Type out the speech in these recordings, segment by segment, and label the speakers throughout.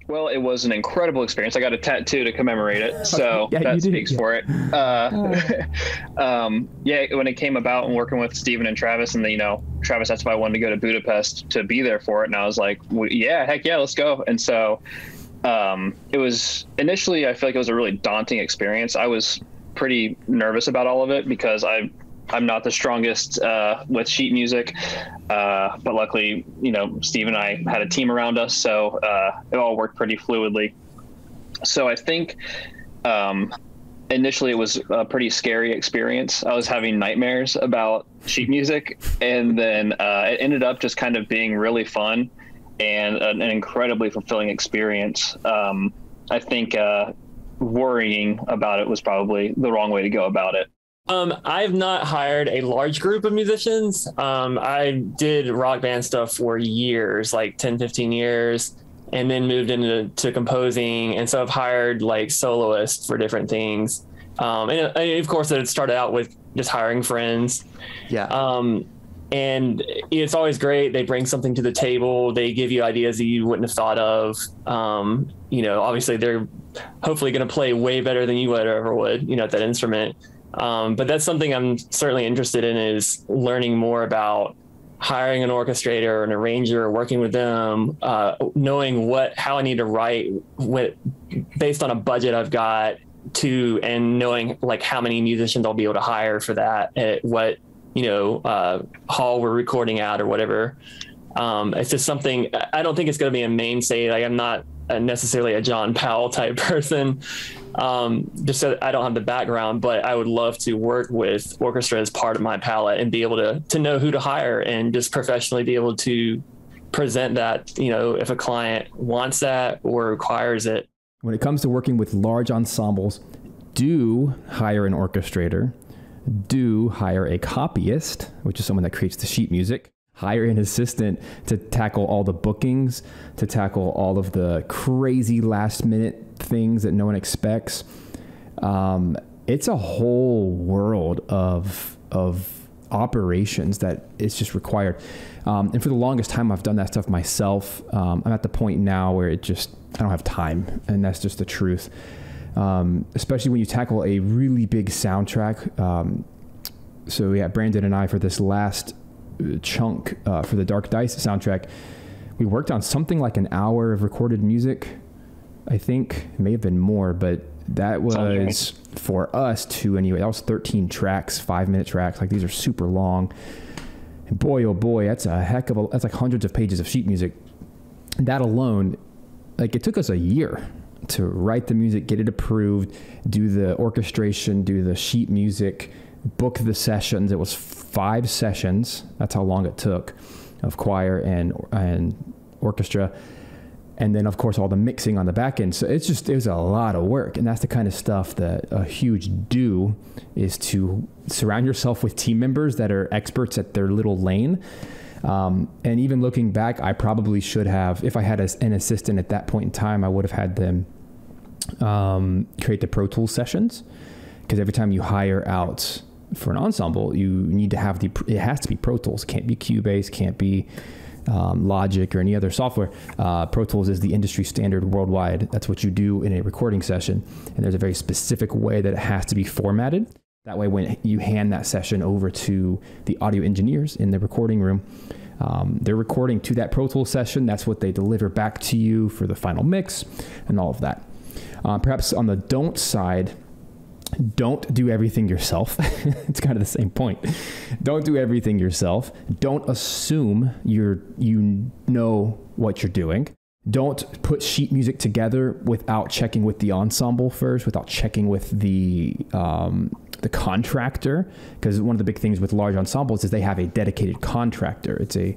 Speaker 1: Well, it was an incredible experience. I got a tattoo to commemorate it,
Speaker 2: Okay.
Speaker 1: so
Speaker 2: Yeah, you
Speaker 1: that
Speaker 2: did.
Speaker 1: speaks
Speaker 2: Yeah.
Speaker 1: for it. Yeah, when it came about and working with Steven and Travis, and Travis, that's why I wanted to go to Budapest to be there for it, and I was like, well, yeah, heck yeah, let's go. And so it was initially, I feel like it was a really daunting experience. I was pretty nervous about all of it because I'm not the strongest with sheet music, but luckily, Steve and I had a team around us, so it all worked pretty fluidly. So I think initially it was a pretty scary experience. I was having nightmares about sheet music, and then it ended up just kind of being really fun and an incredibly fulfilling experience. I think worrying about it was probably the wrong way to go about it.
Speaker 3: I've not hired a large group of musicians. I did rock band stuff for years, like 10, 15 years, and then moved into composing. And so I've hired like soloists for different things. And of course, it started out with just hiring friends.
Speaker 2: Yeah.
Speaker 3: And it's always great. They bring something to the table. They give you ideas that you wouldn't have thought of. Obviously they're hopefully going to play way better than you would ever would, at that instrument. But that's something I'm certainly interested in, is learning more about hiring an orchestrator or an arranger, working with them, knowing how I need to write based on a budget I've got and knowing like how many musicians I'll be able to hire for that at what, hall we're recording at or whatever. It's just something, I don't think it's going to be a mainstay. Like, I'm not necessarily a John Powell type person. Just so I don't have the background, but I would love to work with orchestra as part of my palette and be able to know who to hire and just professionally be able to present that, if a client wants that or requires it.
Speaker 2: When it comes to working with large ensembles, do hire an orchestrator, do hire a copyist, which is someone that creates the sheet music. Hire an assistant to tackle all the bookings, to tackle all of the crazy last minute things that no one expects. It's a whole world of operations that is just required. And for the longest time, I've done that stuff myself. I'm at the point now where I don't have time, and that's just the truth. Especially when you tackle a really big soundtrack. So yeah, Brandon and I, for this last chunk for the Dark Dice soundtrack, we worked on something like an hour of recorded music. I think it may have been more, but that was for us too anyway. That was 13 tracks, 5-minute tracks. Like, these are super long. And boy, oh boy, that's like hundreds of pages of sheet music. That alone, like, it took us a year to write the music, get it approved, do the orchestration, do the sheet music, book the sessions. It was 5 sessions. That's how long it took, of choir and orchestra. And then, of course, all the mixing on the back end. So it was a lot of work. And that's the kind of stuff that a huge do is to surround yourself with team members that are experts at their little lane. And even looking back, I probably should have, if I had an assistant at that point in time, I would have had them create the Pro Tools sessions. Because every time you hire out for an ensemble, you need to have it has to be Pro Tools. It can't be Cubase, can't be Logic or any other software. Pro Tools is the industry standard worldwide. That's what you do in a recording session. And there's a very specific way that it has to be formatted. That way, when you hand that session over to the audio engineers in the recording room, they're recording to that Pro Tools session. That's what they deliver back to you for the final mix and all of that. Perhaps on the don't side, don't do everything yourself. It's kind of the same point. Don't do everything yourself. Don't assume you know what you're doing. Don't put sheet music together without checking with the ensemble first, without checking with the contractor. Because one of the big things with large ensembles is they have a dedicated contractor. It's a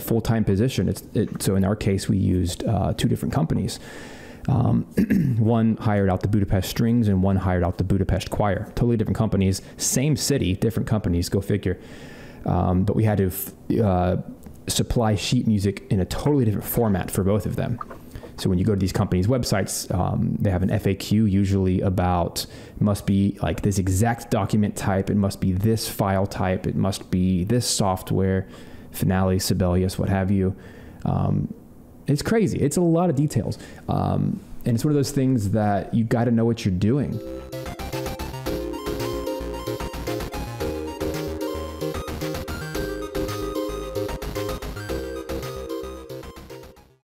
Speaker 2: full-time position. So in our case, we used 2 different companies. One hired out the Budapest Strings and one hired out the Budapest Choir. Totally different companies, same city, different companies, go figure. But we had to supply sheet music in a totally different format for both of them. So when you go to these companies' websites, they have an FAQ usually about, it must be like this exact document type, it must be this file type, it must be this software, Finale, Sibelius, what have you. It's crazy. It's a lot of details. And it's one of those things that you got to know what you're doing.